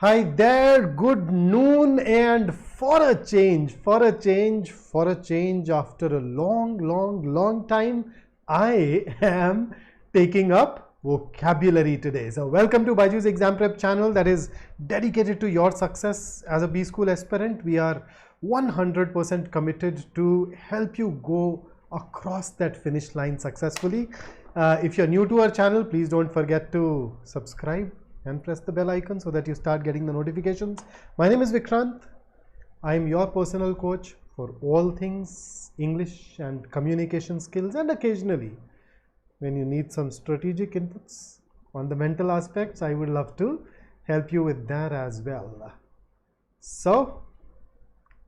Hi there, good noon, and for a change, after a long time, I am taking up vocabulary today. So welcome to BYJU'S Exam Prep channel that is dedicated to your success as a B School aspirant. We are 100% committed to help you go across that finish line successfully. If you're new to our channel, please don't forget to subscribe and press the bell icon so that you start getting the notifications. My name is Vikrant. I am your personal coach for all things English and communication skills, and occasionally when you need some strategic inputs on the mental aspects, I would love to help you with that as well. So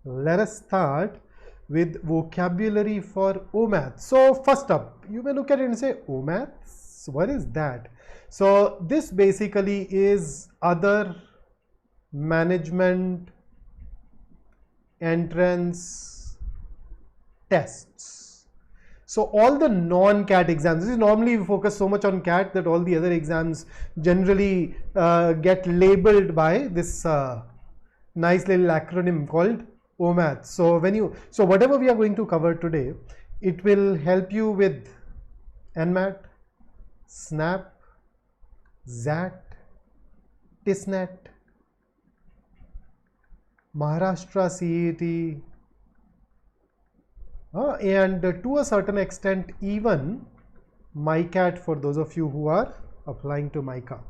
let us start with vocabulary for OMAT. So first up, you may look at it and say, OMAT, what is that? So this basically is other management entrance tests. So all the non-CAT exams, this is normally we focus so much on CAT that all the other exams generally get labeled by this nice little acronym called OMAT. So whatever we are going to cover today, it will help you with NMAT, SNAP, XAT, TISNET, Maharashtra CET, and to a certain extent even MyCAT for those of you who are applying to MICA.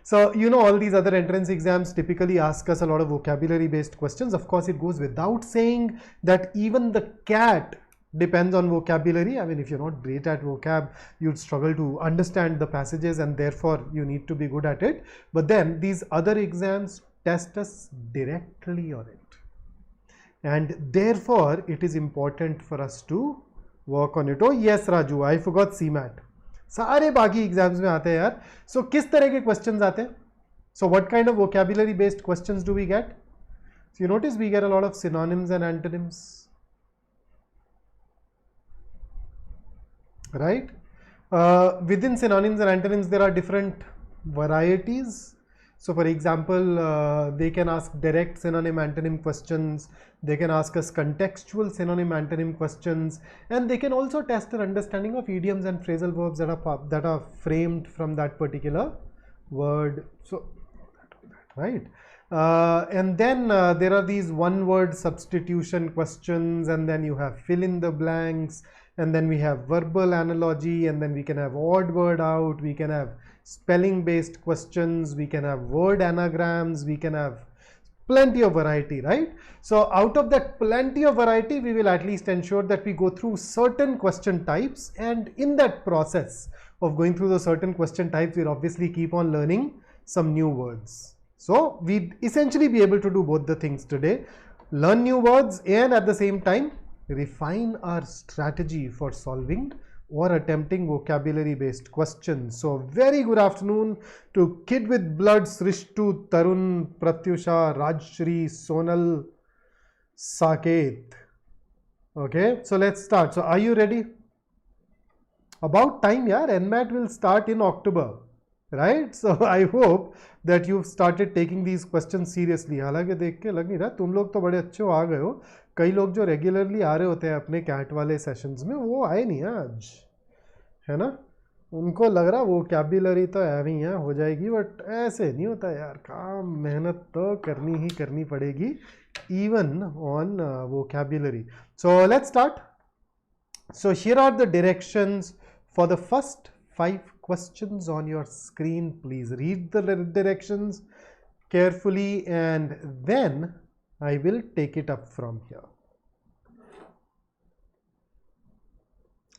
So you know, all these other entrance exams typically ask us a lot of vocabulary based questions. Of course, it goes without saying that even the CAT depends on vocabulary. I mean, if you're not great at vocab, you'd struggle to understand the passages, and therefore you need to be good at it. But then these other exams test us directly on it, and therefore it is important for us to work on it. Oh yes, Raju, I forgot CMAT. सारे बाकी exams में आते हैं यार. So किस तरह के questions आते हैं? So what kind of vocabulary based questions do we get? So you notice we get a lot of synonyms and antonyms, right? Within synonyms and antonyms there are different varieties. So for example, they can ask direct synonym antonym questions, they can ask us contextual synonym antonym questions, and they can also test our understanding of idioms and phrasal verbs that are framed from that particular word. So right, and then there are these one word substitution questions, and then you have fill in the blanks, and then we have verbal analogy, and then we can have odd word out, we can have spelling based questions, we can have word anagrams, we can have plenty of variety, right? So out of that plenty of variety, we will at least ensure that we go through certain question types, and in that process of going through the certain question types, we'll obviously keep on learning some new words. So we'd essentially be able to do both the things today: learn new words and at the same time refine our strategy for solving or attempting vocabulary based questions. So very good afternoon to Kid with Blood, Srishtu, Tarun, Pratyusha, Rajshri, Sonal, Saket. Okay, so let's start. So are you ready? About time, yeah. NMAT will start in October, right? So I hope that you've started taking these questions seriously. हालांकि देख के लग नहीं रहा तुम लोग तो बड़े अच्छे हो, आ गए हो. कई लोग जो रेगुलरली आ रहे होते हैं अपने कैट वाले सेशंस में, वो आए नहीं आज, है ना. उनको लग रहा वोकैब्युलरी तो ऐवी है, हो जाएगी, बट ऐसे नहीं होता यार. काम मेहनत तो करनी ही करनी पड़ेगी, even on vocabulary. So let's start. So here are the directions for the first 5 questions on your screen. Please read the directions carefully, and then I will take it up from here.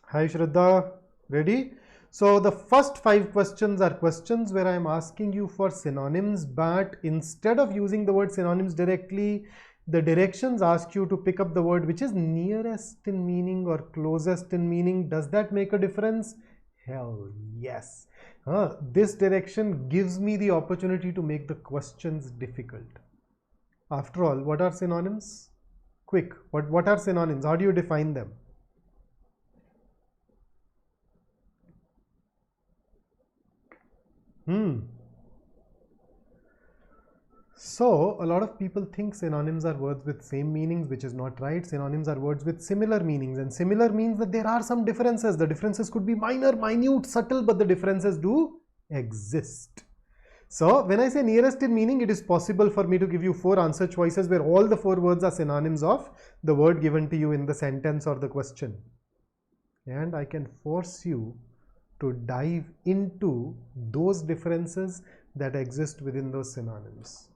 Hi Shraddha, ready? So the first 5 questions are questions where I am asking you for synonyms, but instead of using the word synonyms directly, the directions ask you to pick up the word which is nearest in meaning or closest in meaning. Does that make a difference? Hell yes. This direction gives me the opportunity to make the questions difficult. After all, what are synonyms? Quick, what are synonyms? How do you define them? So a lot of people think synonyms are words with same meanings, which is not right. Synonyms are words with similar meanings, and similar means that there are some differences. The differences could be minor, minute, subtle, but the differences do exist. So when I say nearest in meaning, it is possible for me to give you 4 answer choices where all the 4 words are synonyms of the word given to you in the sentence or the question. And I can force you to dive into those differences that exist within those synonyms.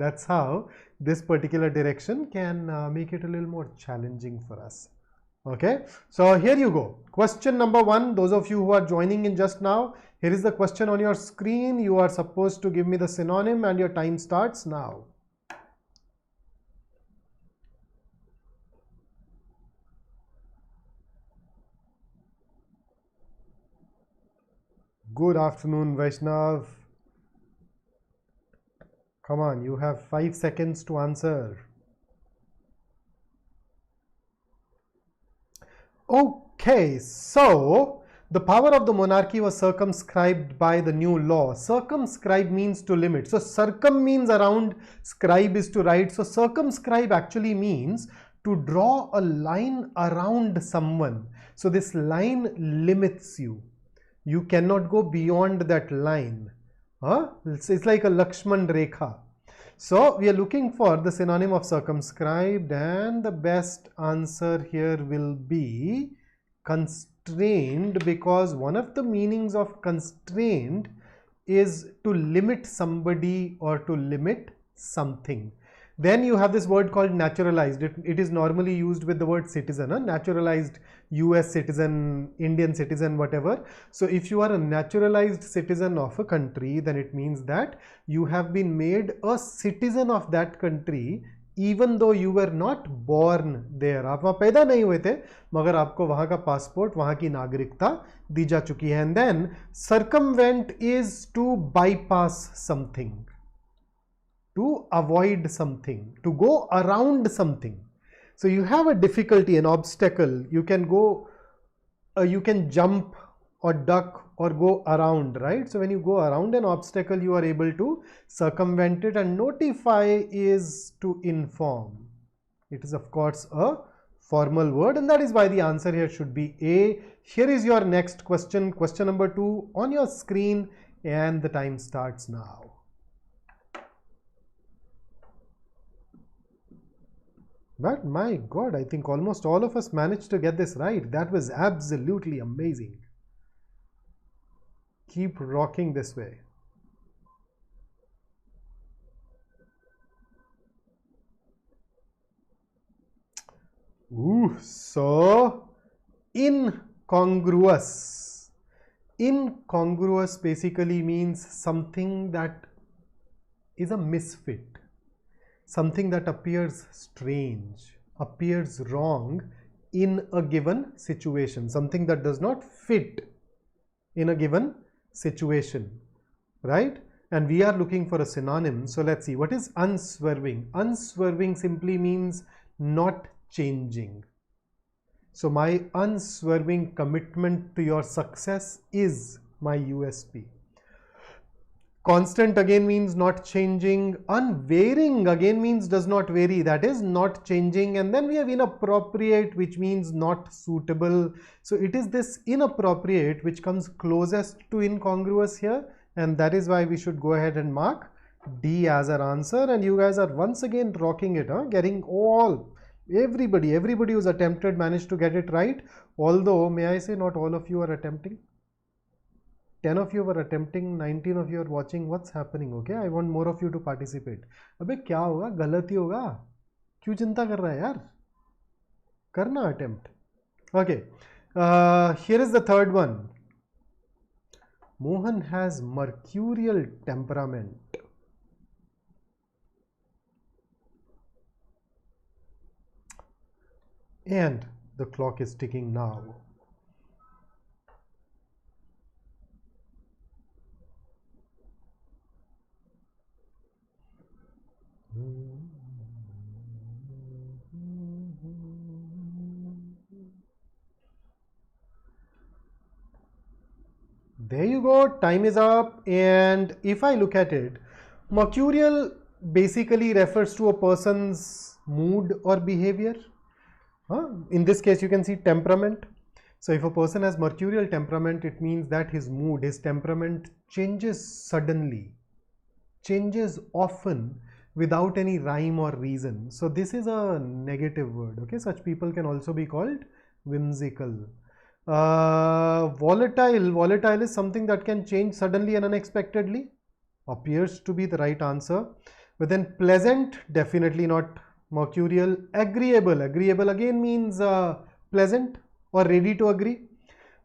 That's how this particular direction can make it a little more challenging for us. Okay, so here you go. Question number 1, those of you who are joining in just now, here is the question on your screen. You are supposed to give me the synonym and your time starts now. Good afternoon, Vaishnav. Come on, you have 5 seconds to answer. Okay, so the power of the monarchy was circumscribed by the new law. Circumscribe means to limit. So circum means around, scribe is to write. So circumscribe actually means to draw a line around someone. So this line limits you. You cannot go beyond that line. It's like a Lakshman Rekha. So we are looking for the synonym of circumscribed, and the best answer here will be constrained, because one of the meanings of constrained is to limit somebody or to limit something. Then you have this word called naturalized. It is normally used with the word citizen, naturalized US citizen, Indian citizen, whatever. So if you are a naturalized citizen of a country, then it means that you have been made a citizen of that country even though you were not born there. आप वहाँ पैदा नहीं हुए थे, मगर आपको वहाँ का पासपोर्ट, वहाँ की नागरिकता दी जा चुकी है. And then circumvent is to bypass something, to avoid something, to go around something. So you have a difficulty, an obstacle. You can go, you can jump or duck or go around, right? So when you go around an obstacle, you are able to circumvent it, and notify is to inform. It is of course a formal word, and that is why the answer here should be A. Here is your next question, question number 2 on your screen, and the time starts now. But my God, I think almost all of us managed to get this right. That was absolutely amazing. Keep rocking this way. So incongruous. Incongruous basically means something that is a misfit. Something that appears strange, appears wrong in a given situation, something that does not fit in a given situation, right? And we are looking for a synonym. So let's see, what is unswerving? Unswerving simply means not changing. So my unswerving commitment to your success is my USP. Constant again means not changing. Unvarying again means does not vary, that is not changing. And then we have inappropriate, which means not suitable. So it is this inappropriate which comes closest to incongruous here, and that is why we should go ahead and mark D as our answer. And you guys are once again rocking it, getting everybody who's attempted managed to get it right. Although, may I say, not all of you are attempting. 10 of you were attempting, 19 of you are watching. What's happening? Okay, I want more of you to participate. अबे क्या होगा? गलती होगा? क्यों चिंता कर रहा है यार? करना attempt. Okay, here is the third one. Mohan has mercurial temperament. And the clock is ticking now. There you go, time is up. And if I look at it, mercurial basically refers to a person's mood or behavior. In this case, you can see temperament. So if a person has mercurial temperament, it means that his mood, his temperament changes suddenly, changes often without any rhyme or reason. So this is a negative word. Okay, such people can also be called whimsical. Volatile is something that can change suddenly and unexpectedly. Appears to be the right answer. But then pleasant, definitely not mercurial. Agreeable again means pleasant or ready to agree,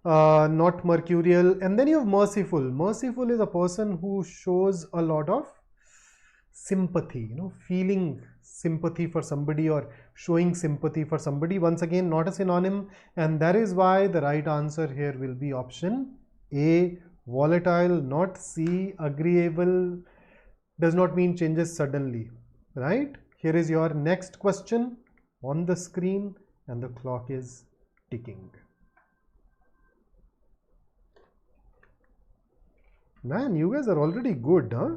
not mercurial. And then you have merciful is a person who shows a lot of sympathy, feeling sympathy for somebody or showing sympathy for somebody. Once again, not a synonym, and that is why the right answer here will be option A, volatile, not C. Agreeable does not mean changes suddenly, right? Here is your next question on the screen, and the clock is ticking. Man, you guys are already good, huh?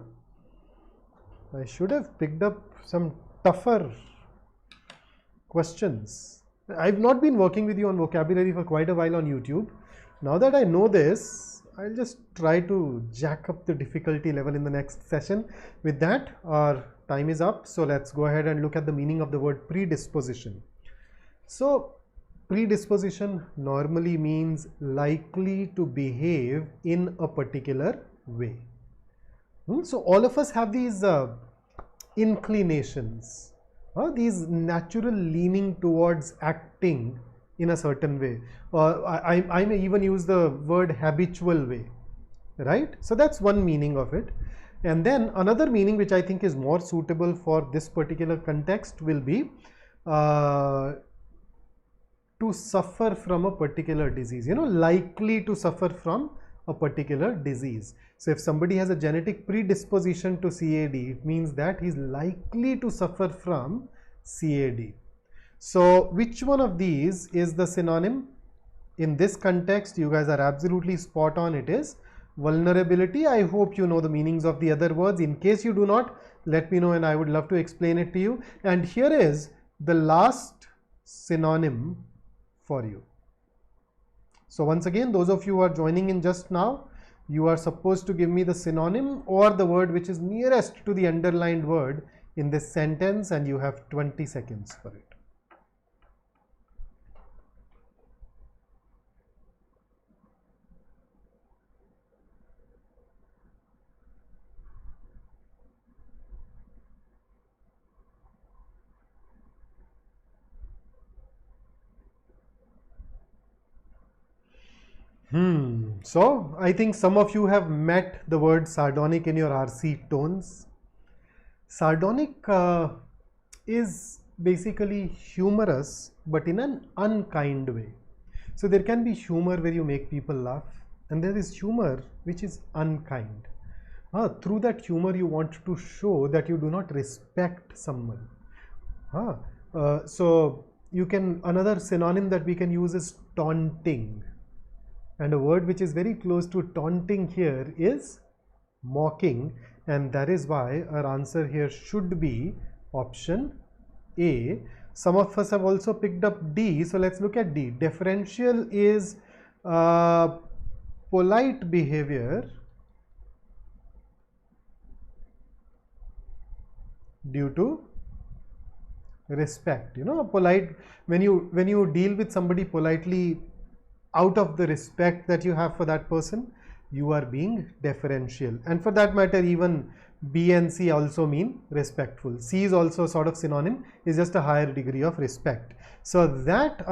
I should have picked up some tougher questions. I've not been working with you on vocabulary for quite a while on YouTube. Now that I know this, I'll just try to jack up the difficulty level in the next session. With that, our time is up. So let's go ahead and look at the meaning of the word predisposition. So predisposition normally means likely to behave in a particular way. So all of us have these inclinations, these natural leaning towards acting in a certain way. I may even use the word habitual way, right? So that's one meaning of it. And then another meaning which I think is more suitable for this particular context will be to suffer from a particular disease, likely to suffer from a particular disease. So if somebody has a genetic predisposition to CAD, it means that he's likely to suffer from CAD. So which one of these is the synonym? In this context, you guys are absolutely spot on. It is vulnerability. I hope you know the meanings of the other words. In case you do not, let me know and I would love to explain it to you. And here is the last synonym for you. So once again, those of you who are joining in just now, you are supposed to give me the synonym or the word which is nearest to the underlined word in this sentence, and you have 20 seconds for it. So I think some of you have met the word sardonic in your RC tones. Sardonic is basically humorous, but in an unkind way. So there can be humor where you make people laugh, and there is humor which is unkind. Through that humor you want to show that you do not respect someone. So you can, another synonym that we can use is taunting. And a word which is very close to taunting here is mocking, and that is why our answer here should be option A. Some of us have also picked up D, so let's look at D. Deferential is polite behavior due to respect. Polite, when you deal with somebody politely out of the respect that you have for that person, you are being deferential. And for that matter, even B and C also mean respectful. C is also sort of synonym, is just a higher degree of respect. So that,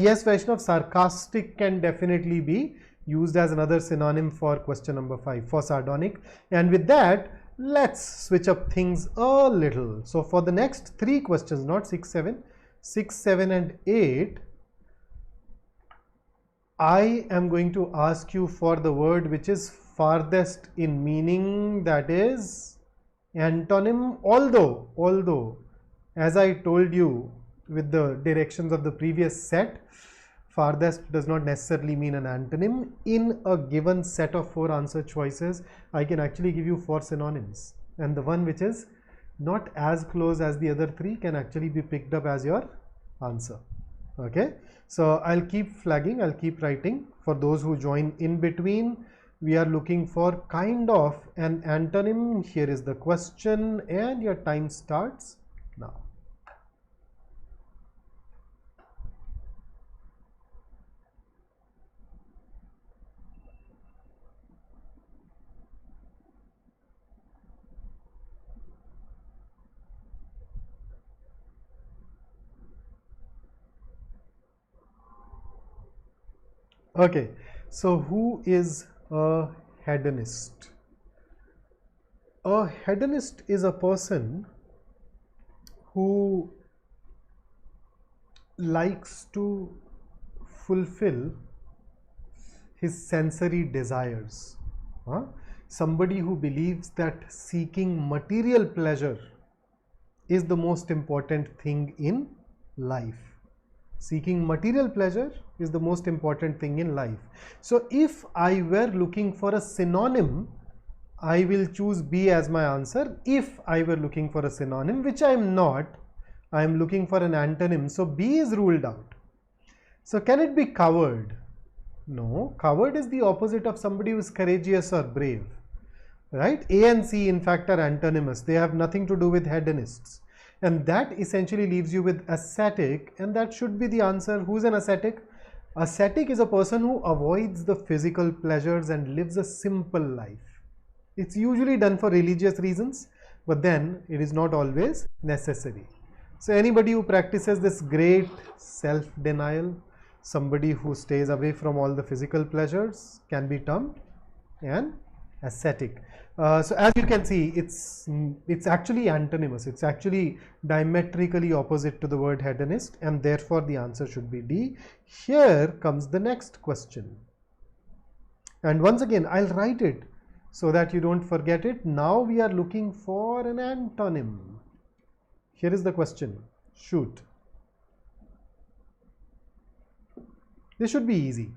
yes, Vaishnav, sarcastic can definitely be used as another synonym for question number 5 for sardonic. And with that, let's switch up things a little. So for the next 3 questions, not 6, 7 and 8, I am going to ask you for the word which is farthest in meaning, that is antonym. Although as I told you with the directions of the previous set, farthest does not necessarily mean an antonym. In a given set of 4 answer choices, I can actually give you 4 synonyms, and the one which is not as close as the other three can actually be picked up as your answer. Okay, so I'll keep flagging, I'll keep writing. For those who join in between, we are looking for kind of an antonym. Here is the question and your time starts now. Okay, so who is a hedonist? A hedonist is a person who likes to fulfill his sensory desires. Somebody who believes that seeking material pleasure is the most important thing in life. Seeking material pleasure is the most important thing in life. So if I were looking for a synonym, I will choose B as my answer. If I were looking for a synonym, which I am not, I am looking for an antonym. So B is ruled out. So can it be coward? No, coward is the opposite of somebody who is courageous or brave. Right? A and C in fact are antonymous. They have nothing to do with hedonists. And that essentially leaves you with ascetic, and that should be the answer. Who's an ascetic? Ascetic is a person who avoids the physical pleasures and lives a simple life. It's usually done for religious reasons, but then it is not always necessary. So anybody who practices this great self-denial, somebody who stays away from all the physical pleasures, can be termed an ascetic. So as you can see, it's actually antonymous. It's actually diametrically opposite to the word hedonist, and therefore the answer should be D. Here comes the next question. And once again, I'll write it so that you don't forget it. Now we are looking for an antonym. Here is the question. Shoot. This should be easy.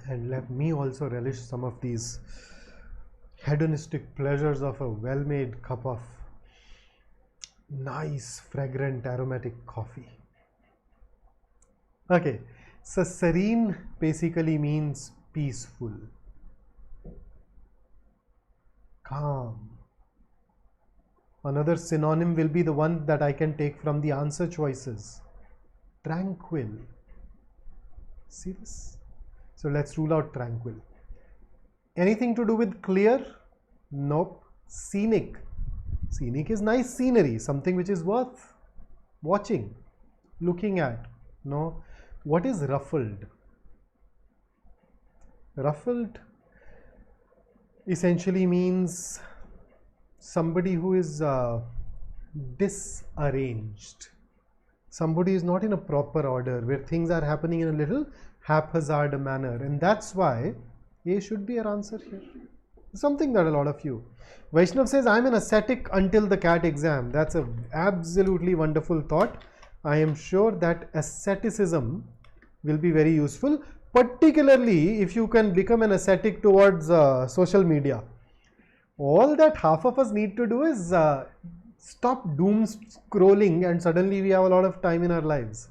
And let me also relish some of these hedonistic pleasures of a well-made cup of nice, fragrant, aromatic coffee. Okay, so serene basically means peaceful, calm. Another synonym will be the one that I can take from the answer choices. Tranquil. See this? So let's rule out tranquil. Anything to do with clear? Nope. Scenic. Scenic is nice scenery, something which is worth watching, looking at. No. What is ruffled? Ruffled essentially means somebody who is disarranged. Somebody is not in a proper order, where things are happening in a little haphazard manner, and that's why A should be our answer here. Something that a lot of you. Vaishnav says, I'm an ascetic until the CAT exam. That's a absolutely wonderful thought. I am sure that asceticism will be very useful, particularly if you can become an ascetic towards social media. All that half of us need to do is stop doom scrolling, and suddenly we have a lot of time in our lives.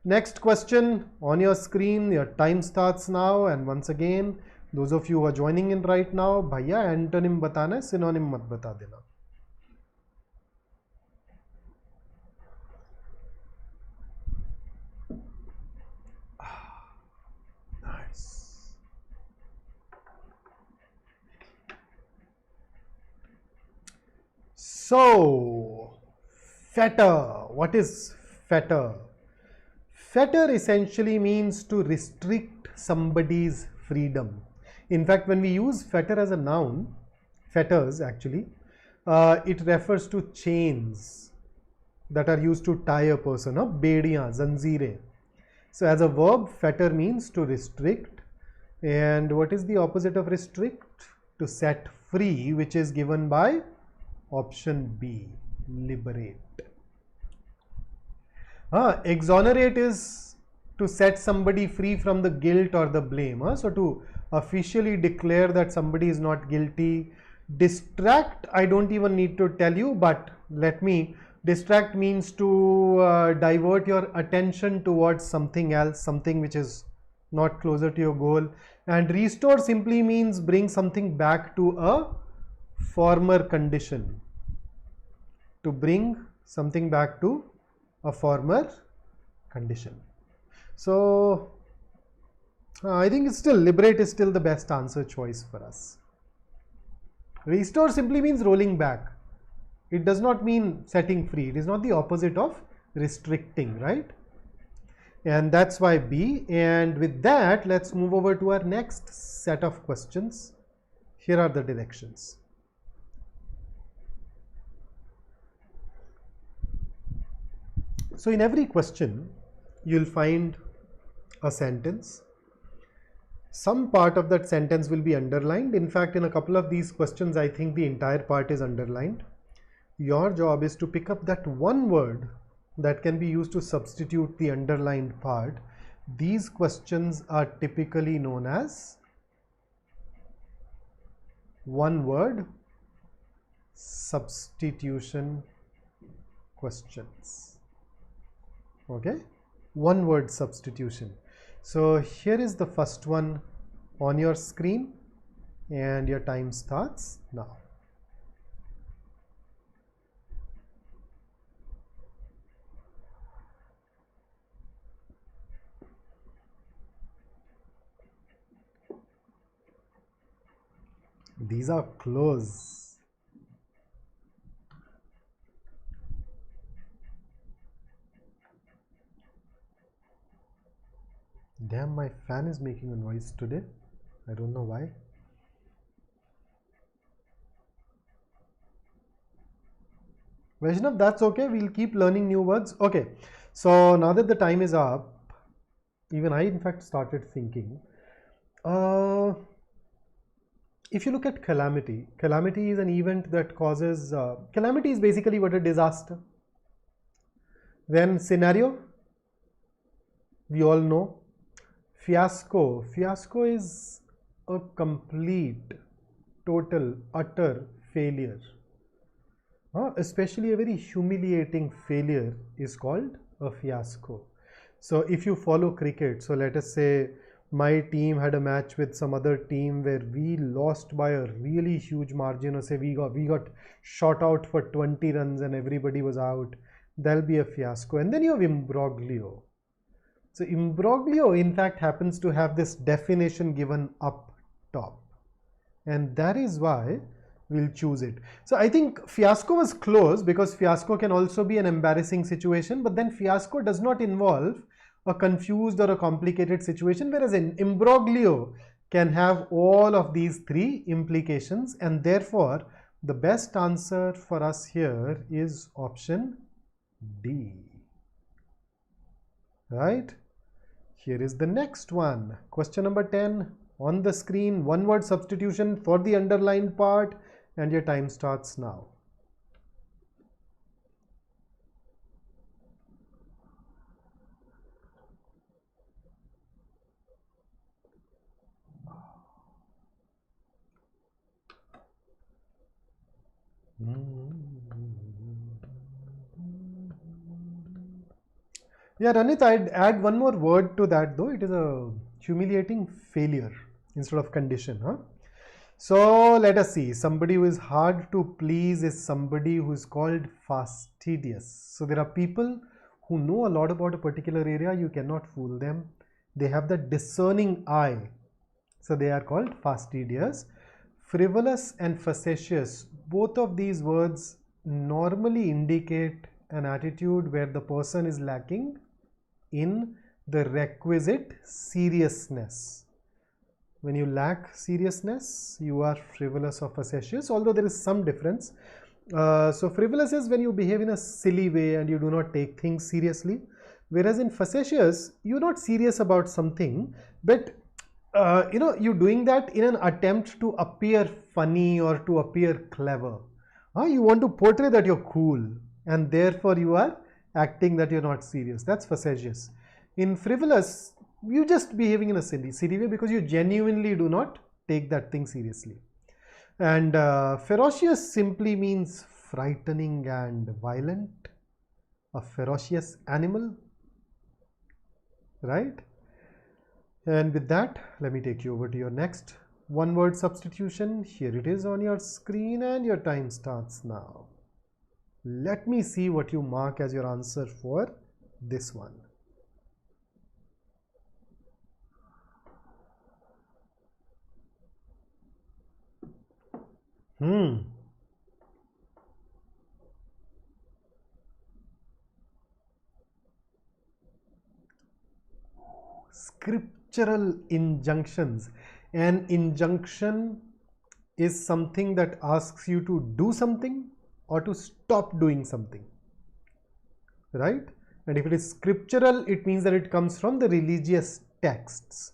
Next question on your screen. Your time starts now, and once again, those of you who are joining in right now, भैया antonym बताना है, synonym मत बता देना. Nice. So, fetter. What is fetter? Fetter essentially means to restrict somebody's freedom. In fact, when we use fetter as a noun, fetters actually, it refers to chains that are used to tie a person, bediyan, zanjeere. So as a verb, fetter means to restrict. And what is the opposite of restrict? To set free, which is given by option B, liberate. Exonerate is to set somebody free from the guilt or the blame. So to officially declare that somebody is not guilty. Distract, I don't even need to tell you, but let me. Distract means to divert your attention towards something else, something which is not closer to your goal. And restore simply means bring something back to a former condition. To bring something back to a former condition. So I think it's still liberate is still the best answer choice for us. Restore simply means rolling back. It does not mean setting free. It is not the opposite of restricting, right? And that's why B. And with that, let's move over to our next set of questions. Here are the directions. So in every question, you'll find a sentence. Some part of that sentence will be underlined. In fact, in a couple of these questions, I think the entire part is underlined. Your job is to pick up that one word that can be used to substitute the underlined part. These questions are typically known as one word substitution questions. Okay, one word substitution. So here is the first one on your screen and your time starts now. These are close. Damn, my fan is making a noise today. I don't know why. Vaishnav, that's okay. We'll keep learning new words. Okay. So now that the time is up, even I in fact started thinking. If you look at calamity, calamity is an event that causes, calamity is basically what a disaster. Then scenario, we all know. Fiasco, fiasco is a complete, total, utter failure. Especially a very humiliating failure is called a fiasco. So if you follow cricket, so let us say my team had a match with some other team where we lost by a really huge margin, or say we got shot out for 20 runs and everybody was out, that'll be a fiasco. And then you have imbroglio. So imbroglio in fact happens to have this definition given up top, and that is why we'll choose it. So I think fiasco was close because fiasco can also be an embarrassing situation, but then fiasco does not involve a confused or a complicated situation, whereas an imbroglio can have all of these three implications, and therefore the best answer for us here is option D. Right? Here is the next one. Question number 10 on the screen. One word substitution for the underlined part, and your time starts now. Yeah, Ranit, I'd add one more word to that though. It is a humiliating failure instead of condition. So let us see. Somebody who is hard to please is somebody who is called fastidious. So there are people who know a lot about a particular area. You cannot fool them. They have the discerning eye. So they are called fastidious. Frivolous and facetious. Both of these words normally indicate an attitude where the person is lacking in the requisite seriousness. When you lack seriousness, you are frivolous or facetious, although there is some difference. So frivolous is when you behave in a silly way and you do not take things seriously, whereas in facetious, you're not serious about something, but you're doing that in an attempt to appear funny or to appear clever. You want to portray that you're cool, and therefore you are acting that you're not serious. That's facetious. In frivolous, you just behaving in a silly way because you genuinely do not take that thing seriously. And ferocious simply means frightening and violent, a ferocious animal, right? And with that, let me take you over to your next one word substitution. Here it is on your screen and your time starts now. Let me see what you mark as your answer for this one. Scriptural injunctions. An injunction is something that asks you to do something or to stop doing something, right? And if it is scriptural, it means that it comes from the religious texts.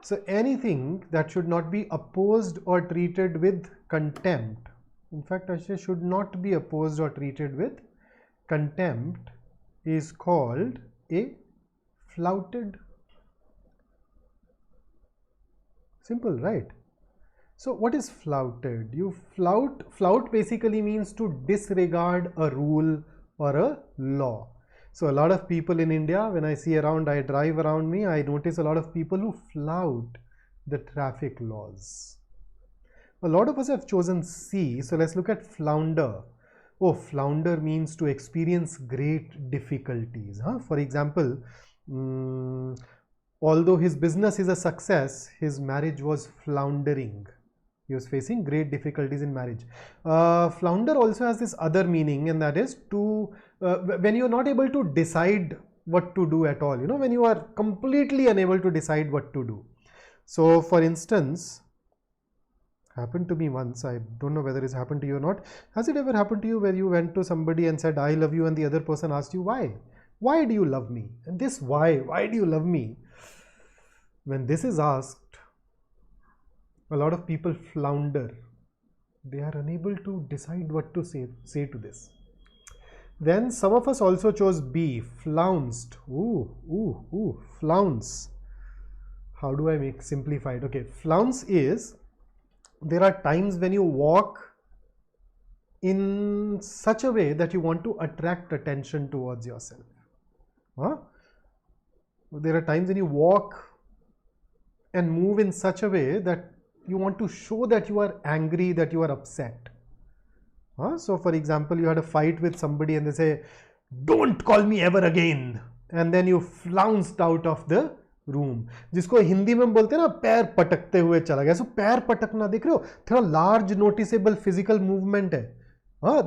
So anything that should not be opposed or treated with contempt, in fact I say should not be opposed or treated with contempt, is called a flouted. Simple, right? So what is flouted? You flout basically means to disregard a rule or a law. So a lot of people in India, when I see around, I drive around me, I notice a lot of people who flout the traffic laws. A lot of us have chosen C, so let's look at flounder. Oh, flounder means to experience great difficulties. For example, although his business is a success, his marriage was floundering. He was facing great difficulties in marriage. Flounder also has this other meaning, and that is to when you are not able to decide what to do at all, you know, when you are completely unable to decide what to do. So for instance, happened to me once, I don't know whether it's happened to you or not. Has it ever happened to you where you went to somebody and said I love you, and the other person asked you why do you love me? And this why do you love me, when this is asked, a lot of people flounder. They are unable to decide what to say to this. Then some of us also chose B, flounced. Flounce. How do I make simplified? Okay, flounce is, there are times when you walk in such a way that you want to attract attention towards yourself. There are times when you walk and move in such a way that you want to show that you are angry, that you are upset. So for example, you had a fight with somebody and they say, don't call me ever again, and then you flounced out of the room, जिसको हिंदी में बोलते हैं ना पैर पटकते हुए चला गया. सो पैर पटकना देख रहे हो, थोड़ा लार्ज नोटिसेबल फिजिकल मूवमेंट है,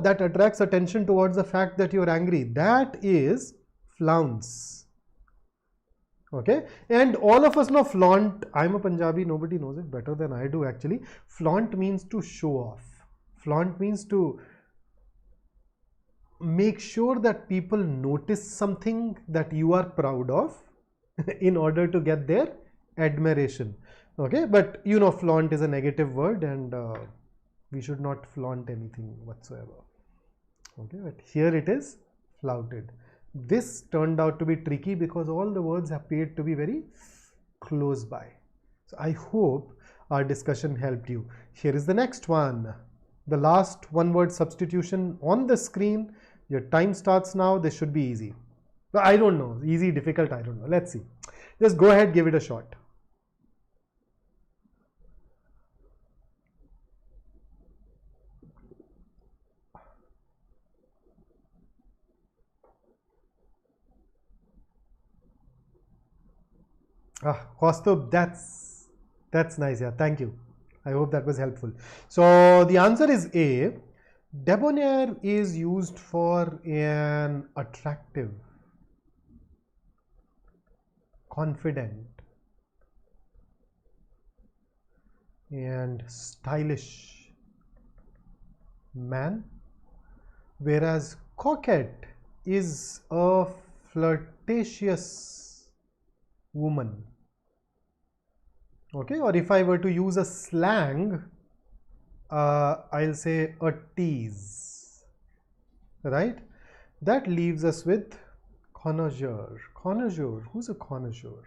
that attracts attention towards the fact that you are angry. That is flounce. Okay, and all of us know flaunt. I'm a Punjabi, nobody knows it better than I do actually. Flaunt means to show off. Flaunt means to make sure that people notice something that you are proud of in order to get their admiration. Okay, but you know, flaunt is a negative word, and we should not flaunt anything whatsoever. Okay, but here it is flouted. This turned out to be tricky because all the words appeared to be very close by. So I hope our discussion helped you. Here is the next one, the last one word substitution on the screen. Your time starts now. This should be easy. I don't know, easy, difficult, I don't know. Let's see. Just go ahead, give it a shot. Kaustubh, that's nice. Yeah, thank you. I hope that was helpful. So the answer is A. Debonair is used for an attractive, confident, and stylish man, whereas coquette is a flirtatious woman. Okay, or if I were to use a slang, I'll say a tease, right? That leaves us with connoisseur. connoisseur. Who's a connoisseur?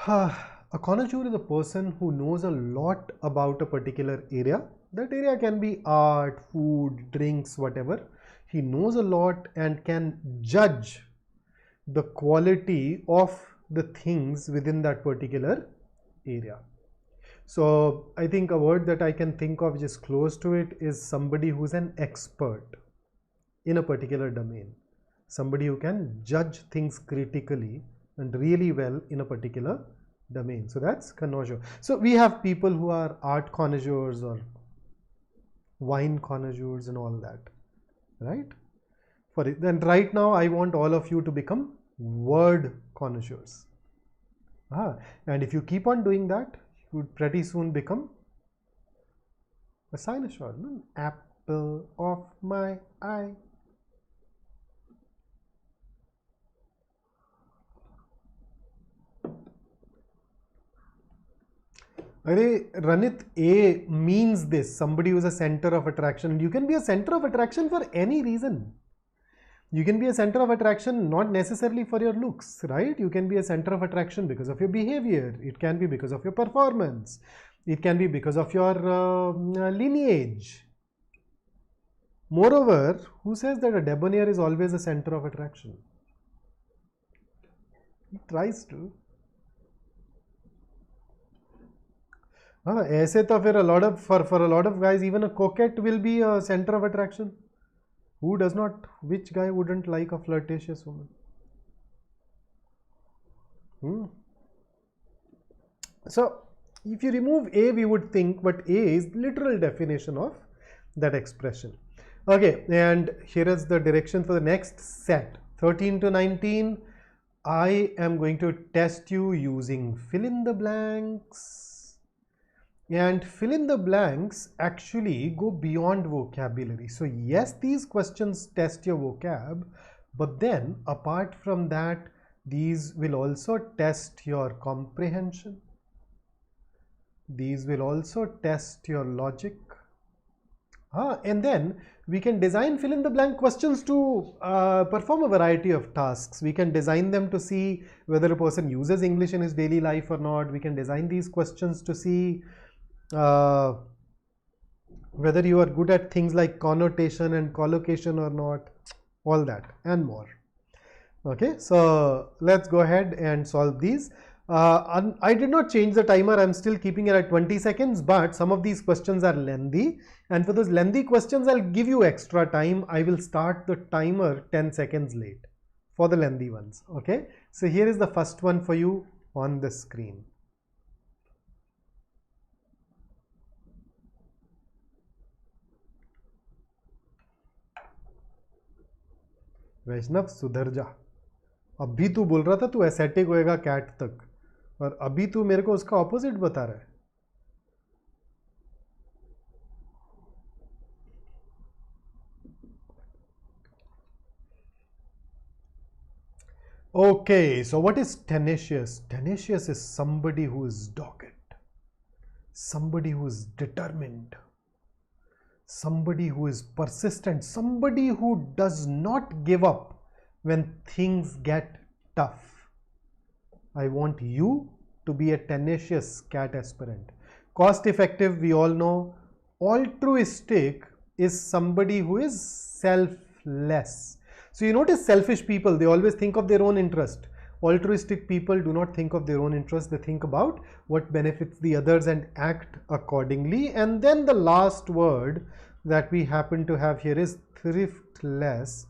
A connoisseur is a person who knows a lot about a particular area. That area can be art, food, drinks, whatever. He knows a lot and can judge the quality of the things within that particular area. So I think a word that I can think of just close to it is somebody who's an expert in a particular domain. Somebody who can judge things critically and really well in a particular domain. So that's connoisseur. So we have people who are art connoisseurs or wine connoisseurs and all that, right? For it, then right now I want all of you to become word connoisseurs. And if you keep on doing that, you would pretty soon become a cynosure. Apple of my eye. Ranit, A means this, somebody who is a center of attraction. You can be a center of attraction for any reason. You can be a center of attraction not necessarily for your looks, right? You can be a center of attraction because of your behavior. It can be because of your performance. It can be because of your lineage. Moreover, who says that a debonair is always a center of attraction? He tries to. ऐसे तो फिर a lot of for a lot of guys, even a coquette will be a center of attraction. Who does not? Which guy wouldn't like a flirtatious woman? So if you remove A, we would think, but A is literal definition of that expression. Okay, and here is the direction for the next set, 13 to 19. I am going to test you using fill in the blanks. And fill in the blanks actually go beyond vocabulary. So yes, these questions test your vocab, but then apart from that, these will also test your comprehension. These will also test your logic. And then we can design fill in the blank questions to perform a variety of tasks. We can design them to see whether a person uses English in his daily life or not. We can design these questions to see whether you are good at things like connotation and collocation or not, all that and more. Okay, so let's go ahead and solve these. I did not change the timer. I'm still keeping it at 20 seconds, but some of these questions are lengthy, and for those lengthy questions I'll give you extra time. I will start the timer 10 seconds late for the lengthy ones. Okay, so here is the first one for you on the screen. वैष्णव सुधर जा, अभी तू बोल रहा था तू aesthetic होएगा cat तक, और अभी तू मेरे को उसका ऑपोजिट बता रहा है. Okay, so what is tenacious? Tenacious is somebody who is dogged, somebody who is determined, somebody who is persistent, somebody who does not give up when things get tough. I want you to be a tenacious CAT aspirant. Cost effective, we all know. Altruistic is somebody who is selfless. So you notice selfish people, they always think of their own interest. Altruistic people do not think of their own interest, they think about what benefits the others and act accordingly. And then the last word that we happen to have here is thriftless.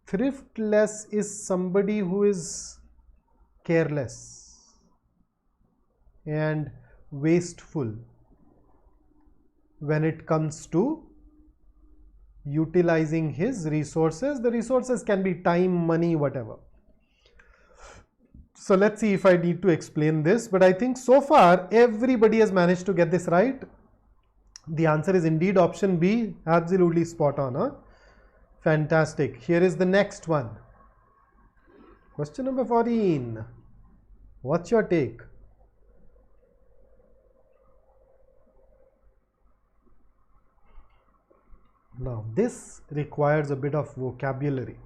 Thriftless is somebody who is careless and wasteful when it comes to utilizing his resources. The resources can be time, money, whatever. So let's see if I need to explain this, but I think so far everybody has managed to get this right. The answer is indeed option B, absolutely spot on. Huh? Fantastic. Here is the next one. Question number 14. What's your take? Now this requires a bit of vocabulary.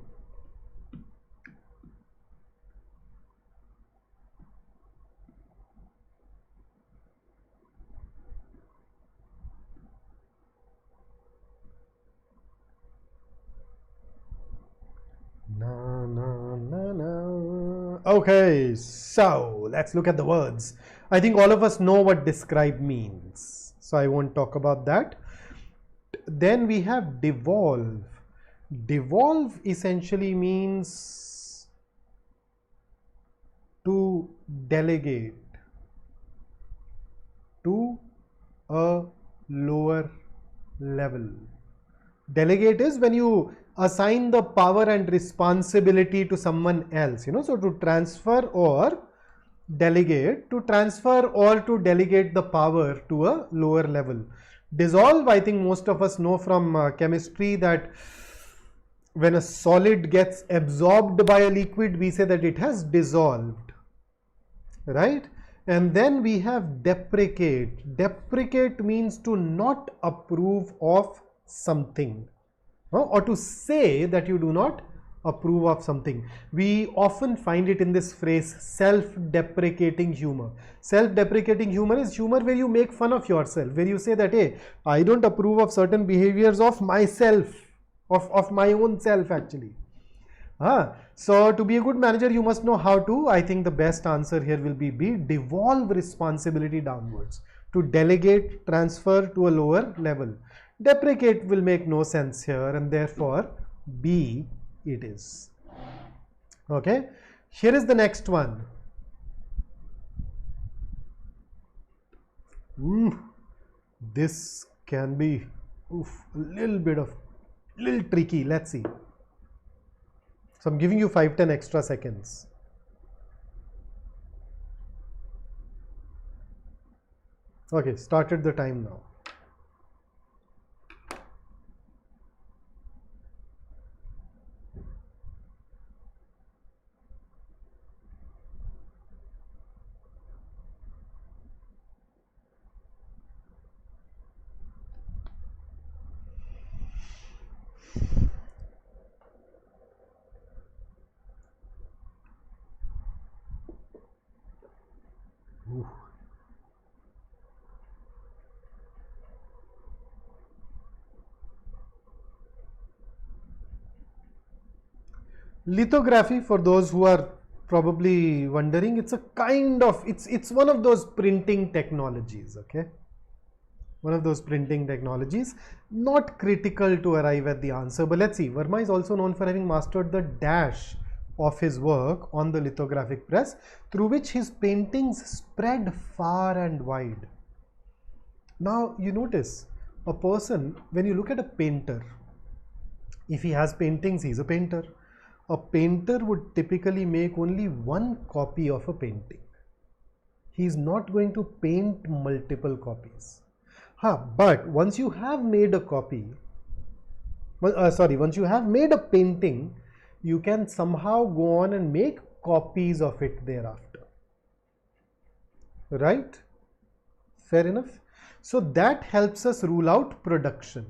Okay, so let's look at the words. I think all of us know what describe means, so I won't talk about that. Then we have devolve. Devolve essentially means to delegate to a lower level. Delegate is when you assign the power and responsibility to someone else, so to transfer or delegate, to transfer or to delegate the power to a lower level. Dissolve, I think most of us know from chemistry that when a solid gets absorbed by a liquid, we say that it has dissolved, right? And then we have deprecate. Deprecate means to not approve of something, or to say that you do not approve of something. We often find it in this phrase, self-deprecating humor. Self-deprecating humor is humor where you make fun of yourself, where you say that, hey, I don't approve of certain behaviors of myself, of my own self actually. So to be a good manager, you must know how to, I think the best answer here will be B, devolve responsibility downwards, to delegate, transfer to a lower level. Deprecate will make no sense here, and therefore B it is. Okay, here is the next one. This can be a little tricky. Let's see. So I'm giving you 5-10 extra seconds. Okay, started the time now. Lithography, for those who are probably wondering, it's a kind of, it's one of those printing technologies, okay? One of those printing technologies, not critical to arrive at the answer, but let's see. Verma is also known for having mastered the dash of his work on the lithographic press, through which his paintings spread far and wide. Now you notice a person, when you look at a painter, if he has paintings, he's a painter. A painter would typically make only one copy of a painting. He is not going to paint multiple copies. But once you have made a copy, once you have made a painting, you can somehow go on and make copies of it thereafter. Right? Fair enough? So that helps us rule out production,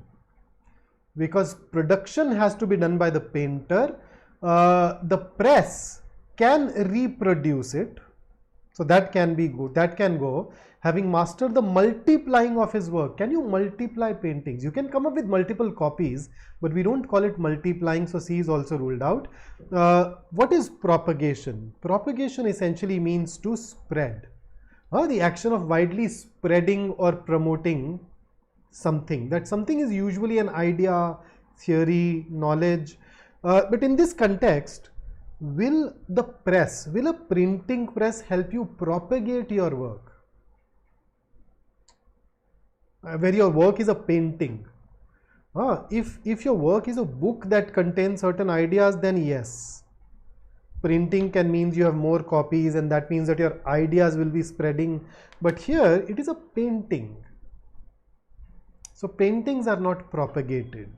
because production has to be done by the painter. The press can reproduce it, so that can be good, that can go. Having mastered the multiplying of his work, can you multiply paintings? You can come up with multiple copies, but we don't call it multiplying, so C is also ruled out. What is propagation? Propagation essentially means to spread. The action of widely spreading or promoting something. That something is usually an idea, theory, knowledge. But in this context, will a printing press help you propagate your work? Where your work is a painting. If your work is a book that contains certain ideas, then yes. Printing can mean you have more copies, and that means that your ideas will be spreading. But here it is a painting. So paintings are not propagated.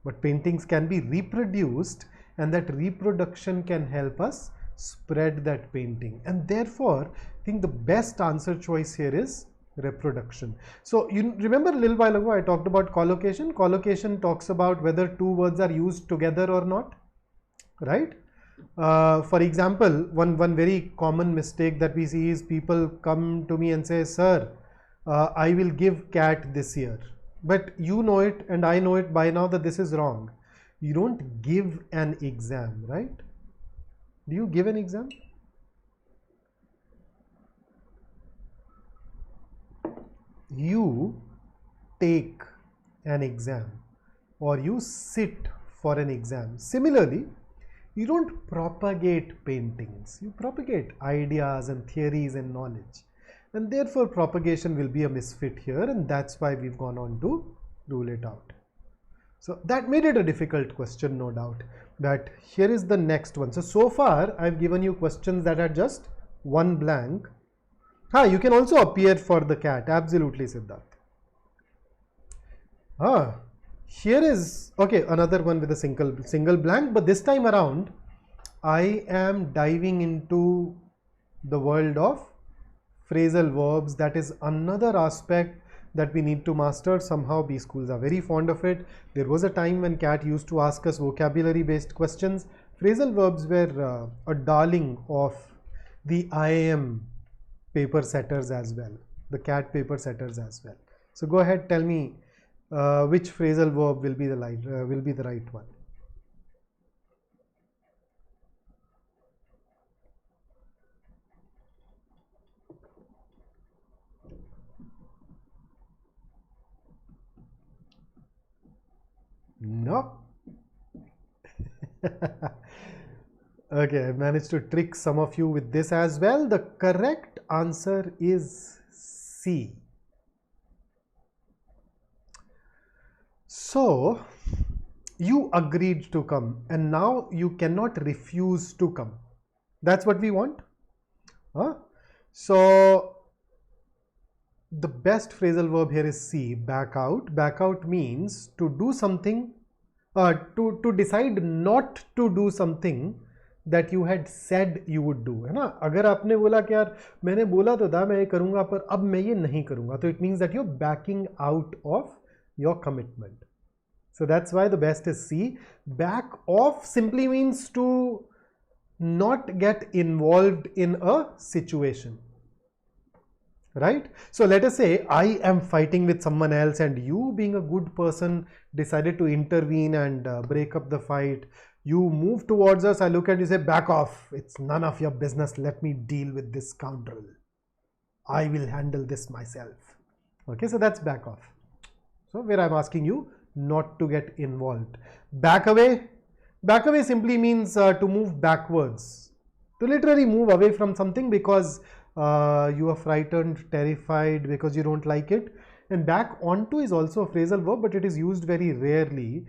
But paintings can be reproduced, and that reproduction can help us spread that painting. And therefore, I think the best answer choice here is reproduction. So you remember a little while ago I talked about collocation. Collocation talks about whether two words are used together or not, right? For example, one very common mistake that we see is people come to me and say, sir, I will give CAT this year. But you know it and I know it by now that this is wrong. You don't give an exam, right? Do you give an exam? you take an exam or you sit for an exam. Similarly, you don't propagate paintings, you propagate ideas and theories and knowledge, and therefore propagation will be a misfit here, and that's why we've gone on to rule it out. So that made it a difficult question, no doubt. But here is the next one. So far I've given you questions that are just one blank. You can also appear for the CAT, absolutely, Siddharth. Here is, okay, another one with a single blank, but this time around I am diving into the world of phrasal verbs. That is another aspect that we need to master. Somehow B schools are very fond of it. There was a time when CAT used to ask us vocabulary based questions. Phrasal verbs were a darling of the IIM paper setters as well, the CAT paper setters as well. So go ahead, tell me which phrasal verb will be the right one. No. Okay, I managed to trick some of you with this as well. The correct answer is C. So you agreed to come and now you cannot refuse to come. That's what we want. So the best phrasal verb here is C, back out. Back out means to do something, to decide not to do something that you had said you would do, है ना. अगर आपने बोला कि यार मैंने बोला तो था मैं ये करूँगा पर अब मैं ये नहीं करूँगा, तो it means that you're backing out of your commitment. So that's why the best is C. Back off simply means to not get involved in a situation, right? So let us say I am fighting with someone else and you, being a good person, decided to intervene and break up the fight. You move towards us, I look at you, say back off, it's none of your business, let me deal with this scoundrel, I will handle this myself. Okay, so that's back off. So where I'm asking you not to get involved. Back away simply means to move backwards, to literally move away from something because you are frightened, terrified, because you don't like it. And back onto is also a phrasal verb, but it is used very rarely.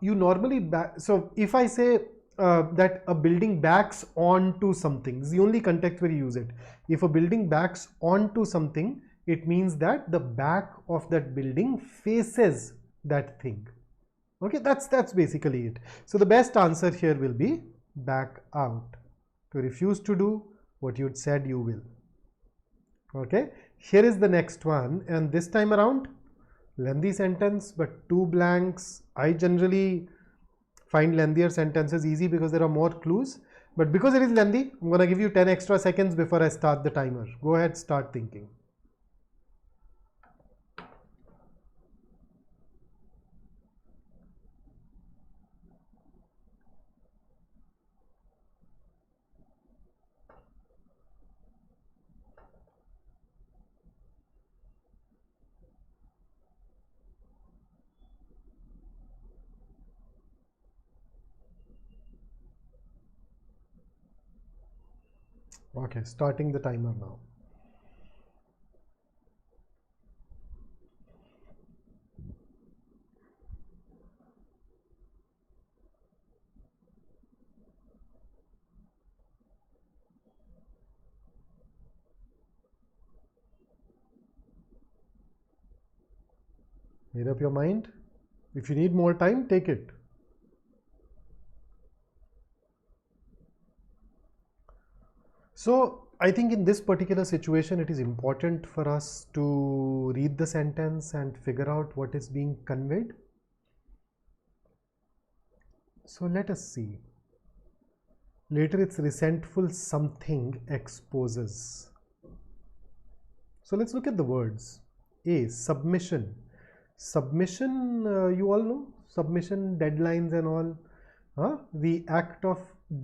You normally so if I say that a building backs onto something, this is the only context where you use it. If a building backs onto something, it means that the back of that building faces that thing. Okay, that's basically it. So the best answer here will be back out, to refuse to do what you'd said you will. Okay, here is the next one, and this time around lengthy sentence but 2 blanks. I generally find lengthier sentences easy because there are more clues, but because it is lengthy, I'm going to give you 10 extra seconds before I start the timer. Go ahead, start thinking. Okay, starting the timer now. Made up your mind? If you need more time, take it. So I think in this particular situation, it is important for us to read the sentence and figure out what is being conveyed. So let us see. Later it's resentful something exposes. So let's look at the words. A, submission. Submission, you all know, submission, deadlines and all. The act of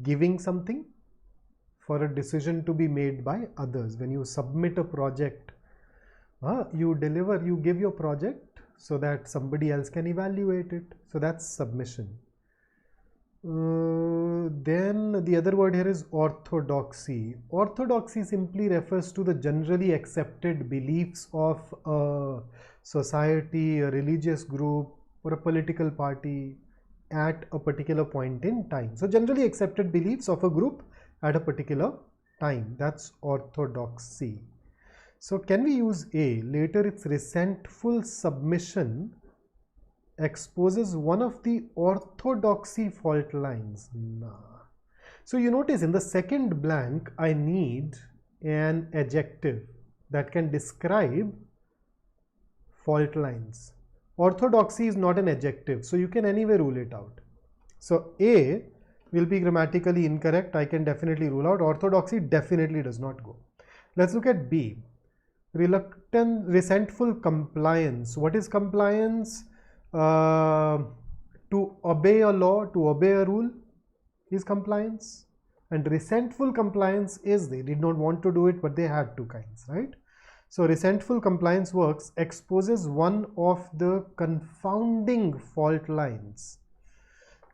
giving something for a decision to be made by others. When you submit a project You deliver, you give your project so that somebody else can evaluate it. So that's submission. Then the other word here is orthodoxy. Orthodoxy simply refers to the generally accepted beliefs of a society, a religious group, or a political party at a particular point in time. So generally accepted beliefs of a group at a particular time. That's orthodoxy. So can we use A? Later its resentful submission exposes one of the orthodoxy fault lines. Nah. So you notice in the second blank I need an adjective that can describe fault lines. Orthodoxy is not an adjective, so you can anyway rule it out. So A will be grammatically incorrect. I can definitely rule out. Orthodoxy definitely does not go. Let's look at B. Reluctant, resentful compliance. What is compliance? To obey a law, to obey a rule is compliance, and resentful compliance is they did not want to do it but they had to kinds, right? So resentful compliance works exposes one of the confounding fault lines.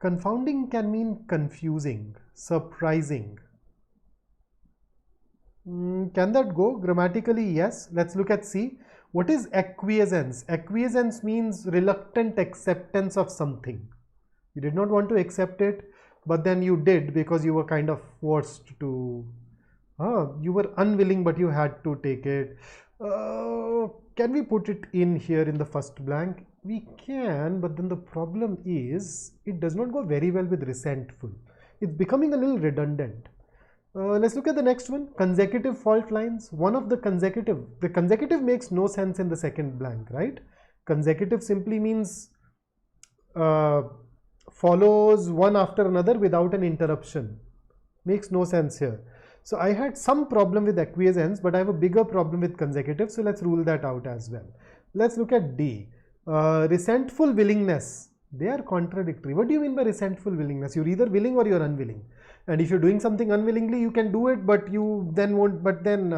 Confounding can mean confusing, surprising. Can that go? Grammatically, yes. Let's look at C. What is acquiescence? Acquiescence means reluctant acceptance of something. You did not want to accept it, but then you did because you were kind of forced to. You were unwilling, but you had to take it. Can we put it in here in the first blank? We can, but then the problem is it does not go very well with resentful. It's becoming a little redundant. Let's look at the next one. Consecutive fault lines. One of the consecutive makes no sense in the second blank, right? Consecutive simply means follows one after another without an interruption. Makes no sense here. So I had some problem with acquiescence, but I have a bigger problem with consecutive. So let's rule that out as well. Let's look at D. Resentful willingness. They are contradictory. What do you mean by resentful willingness? You're either willing or you're unwilling. And if you're doing something unwillingly, you can do it, but you then won't, but then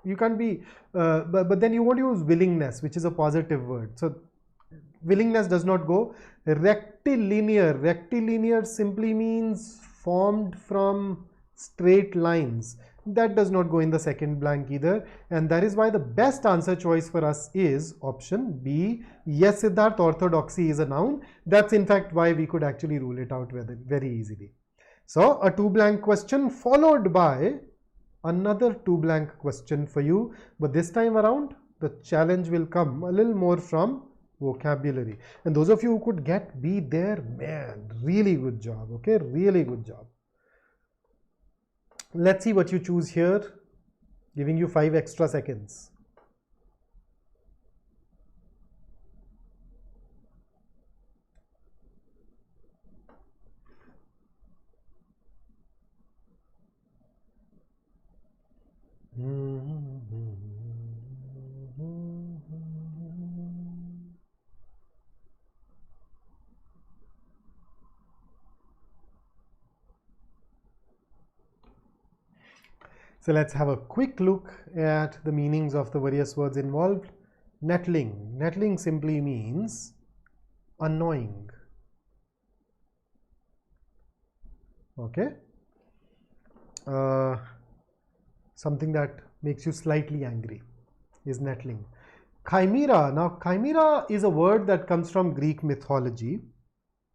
you can't be, but then you won't use willingness, which is a positive word. So willingness does not go. Rectilinear. Rectilinear simply means formed from straight lines. That does not go in the second blank either. And that is why the best answer choice for us is option B. Yes, Siddharth, orthodoxy is a noun. That's in fact why we could actually rule it out very easily. So a 2 blank question followed by another 2 blank question for you. But this time around, the challenge will come a little more from vocabulary. And those of you who could get B there, man, really good job. Okay, really good job. Let's see what you choose here, giving you 5 extra seconds. So let's have a quick look at the meanings of the various words involved. Nettling. Nettling simply means annoying. Okay. Something that makes you slightly angry is nettling. Chimera. Now, chimera is a word that comes from Greek mythology.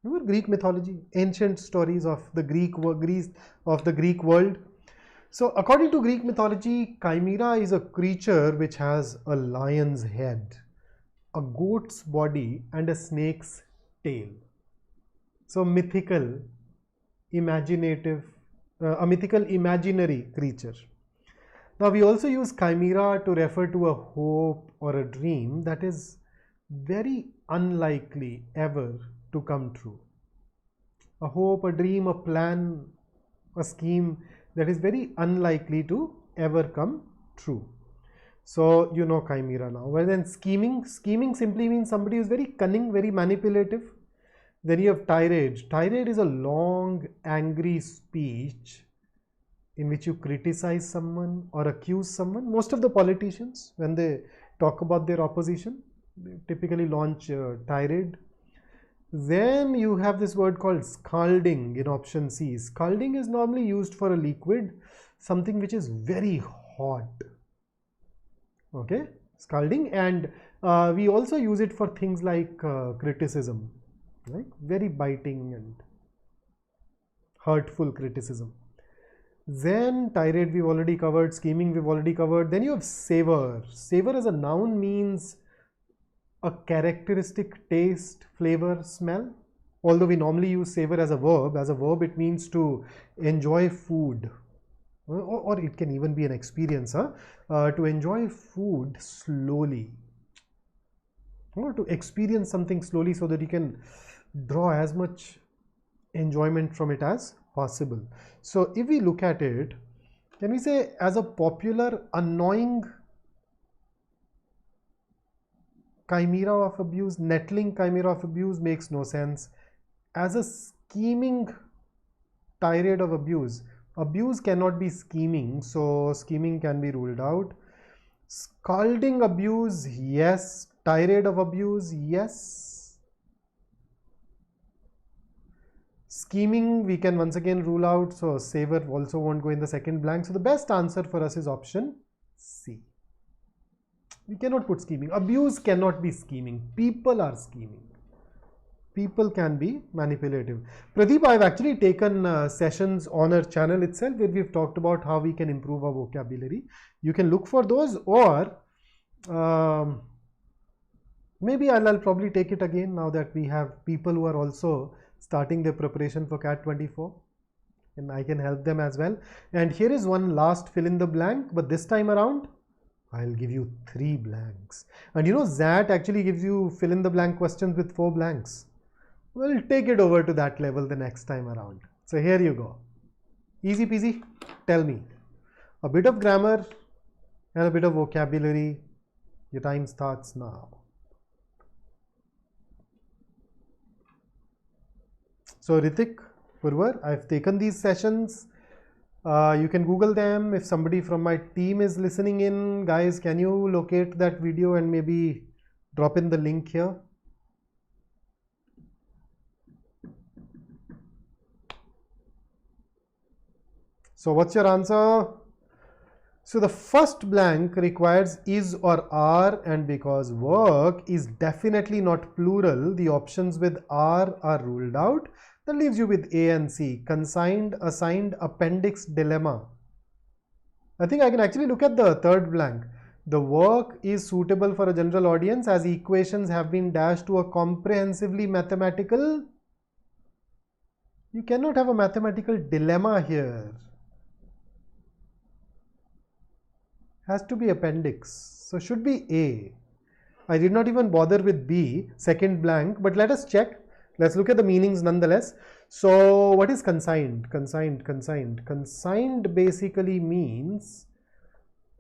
Remember Greek mythology? Ancient stories of the Greek world. So according to Greek mythology, chimera is a creature which has a lion's head, a goat's body and a snake's tail. So mythical, imaginative, a mythical imaginary creature. Now we also use chimera to refer to a hope or a dream that is very unlikely ever to come true. A hope, a dream, a plan, a scheme that is very unlikely to ever come true. So you know chimera now. Well then scheming simply means somebody who is very cunning, very manipulative. Then you have tirade. Tirade is a long, angry speech in which you criticize someone or accuse someone. Most of the politicians, when they talk about their opposition. They typically launch tirade. Then you have this word called scalding in option C. Scalding is normally used for a liquid, something which is very hot. Okay, scalding, and we also use it for things like criticism, like very biting and hurtful criticism. Then tirade we've already covered, scheming we've already covered. Then you have savor. Savor as a noun means a characteristic taste, flavor, smell. Although we normally use savor as a verb. As a verb it means to enjoy food, or it can even be an experience, to enjoy food slowly, or to experience something slowly so that you can draw as much enjoyment from it as possible. So if we look at it, can we say as a popular annoying chimera of abuse, nettling chimera of abuse makes no sense. As a scheming tirade of abuse, abuse cannot be scheming, so scheming can be ruled out. Scalding abuse, yes. Tirade of abuse, yes. Scheming we can once again rule out, so savor also won't go in the second blank. So the best answer for us is option C. We cannot put scheming. Abuse cannot be scheming. People are scheming. People can be manipulative. Pradeep, I've actually taken sessions on our channel itself where we've talked about how we can improve our vocabulary. You can look for those, or maybe I'll probably take it again now that we have people who are also starting their preparation for CAT 24, and I can help them as well. And here is one last fill in the blank, but this time around I'll give you 3 blanks. And you know, XAT actually gives you fill in the blank questions with 4 blanks. We'll take it over to that level the next time around. So here you go. Easy peasy. Tell me. A bit of grammar and a bit of vocabulary. Your time starts now. So Ritik, Purvar, I've taken these sessions. You can Google them. If somebody from my team is listening in, guys, can you locate that video and maybe drop in the link here? So what's your answer? So the first blank requires is or are, and because work is definitely not plural, the options with are ruled out. That leaves you with A and C. Consigned, assigned, appendix, dilemma. I think I can actually look at the third blank. The work is suitable for a general audience as equations have been dashed to a comprehensively mathematical. You cannot have a mathematical dilemma here. Has to be appendix. So should be A. I did not even bother with B, second blank, but let us check. Let's look at the meanings nonetheless. So what is consigned? Consigned basically means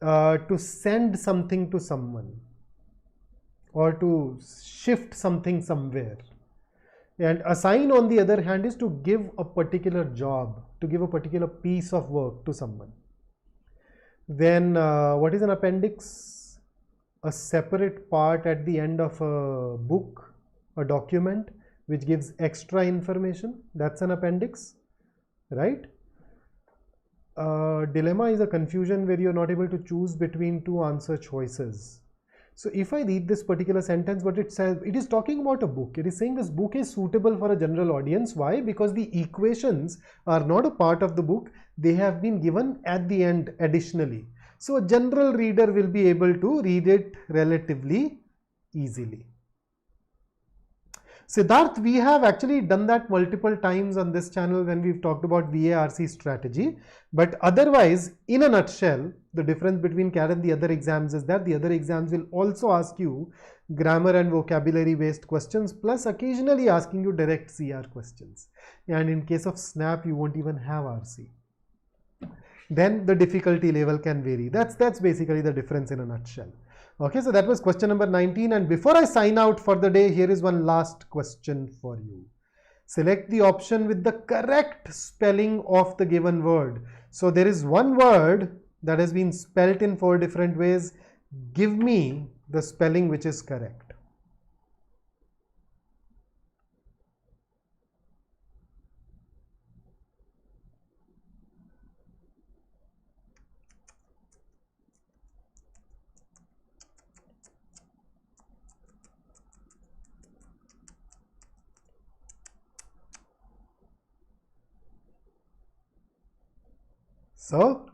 to send something to someone or to shift something somewhere. And assign, on the other hand, is to give a particular job, to give a particular piece of work to someone. Then what is an appendix? A separate part at the end of a book, a document, which gives extra information. That's an appendix, right? Dilemma is a confusion where you're not able to choose between 2 answer choices. So if I read this particular sentence, what it says, it is talking about a book. It is saying this book is suitable for a general audience. Why? Because the equations are not a part of the book. They have been given at the end additionally. So a general reader will be able to read it relatively easily. Siddharth, we have actually done that multiple times on this channel when we've talked about VARC strategy. But otherwise, in a nutshell, the difference between CAT and the other exams is that the other exams will also ask you grammar and vocabulary based questions, plus occasionally asking you direct CR questions. And in case of SNAP, you won't even have RC. Then the difficulty level can vary. That's basically the difference in a nutshell. Okay, so that was question number 19. And before I sign out for the day, here is one last question for you. Select the option with the correct spelling of the given word. So there is one word that has been spelt in 4 different ways. Give me the spelling which is correct. So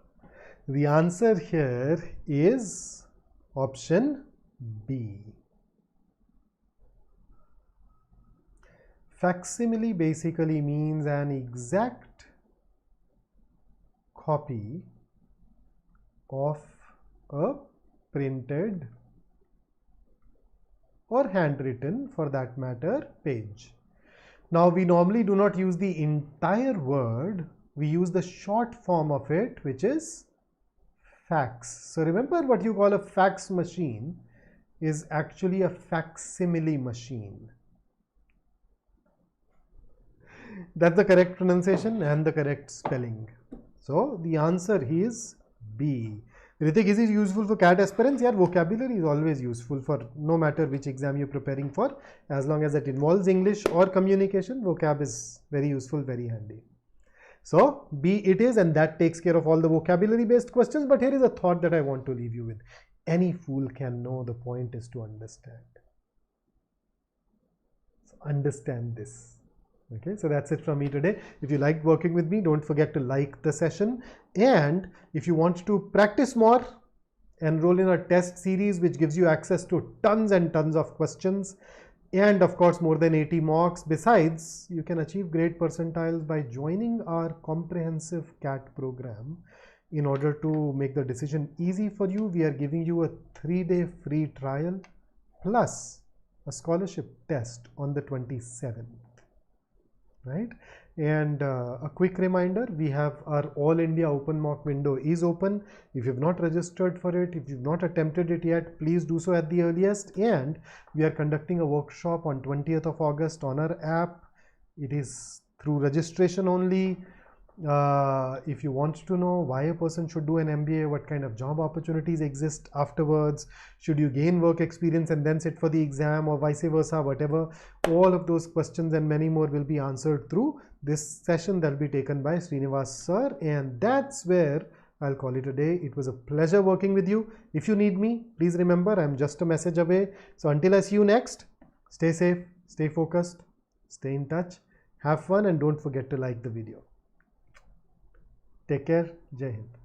the answer here is option B. Facsimile basically means an exact copy of a printed or handwritten, for that matter, page. Now we normally do not use the entire word, we use the short form of it, which is fax. So remember, what you call a fax machine is actually a facsimile machine. That's the correct pronunciation and the correct spelling. So the answer is B. Ritik, is it useful for CAT aspirants? Yeah, vocabulary is always useful for no matter which exam you're preparing for. As long as it involves English or communication, vocab is very useful, very handy. So B it is, and that takes care of all the vocabulary based questions. But here is a thought that I want to leave you with. Any fool can know, the point is to understand. So understand this. Okay, so that's it from me today. If you liked working with me, don't forget to like the session. And if you want to practice more, enroll in our test series, which gives you access to tons and tons of questions. And of course, more than 80 marks. Besides, you can achieve great percentiles by joining our comprehensive CAT program. In order to make the decision easy for you, we are giving you a 3-day free trial plus a scholarship test on the 27th. Right? And a quick reminder, we have our All India Open Mock window is open. If you've not registered for it, if you've not attempted it yet, please do so at the earliest. And we are conducting a workshop on 20th of August on our app. It is through registration only. If you want to know why a person should do an MBA, what kind of job opportunities exist afterwards, should you gain work experience and then sit for the exam, or vice versa, whatever, all of those questions and many more will be answered through this session that will be taken by Srinivas sir. And that's where I'll call it a day. It was a pleasure working with you. If you need me, please remember, I'm just a message away. So until I see you next, stay safe, stay focused, stay in touch, have fun, and don't forget to like the video. Take care. Jai Hind.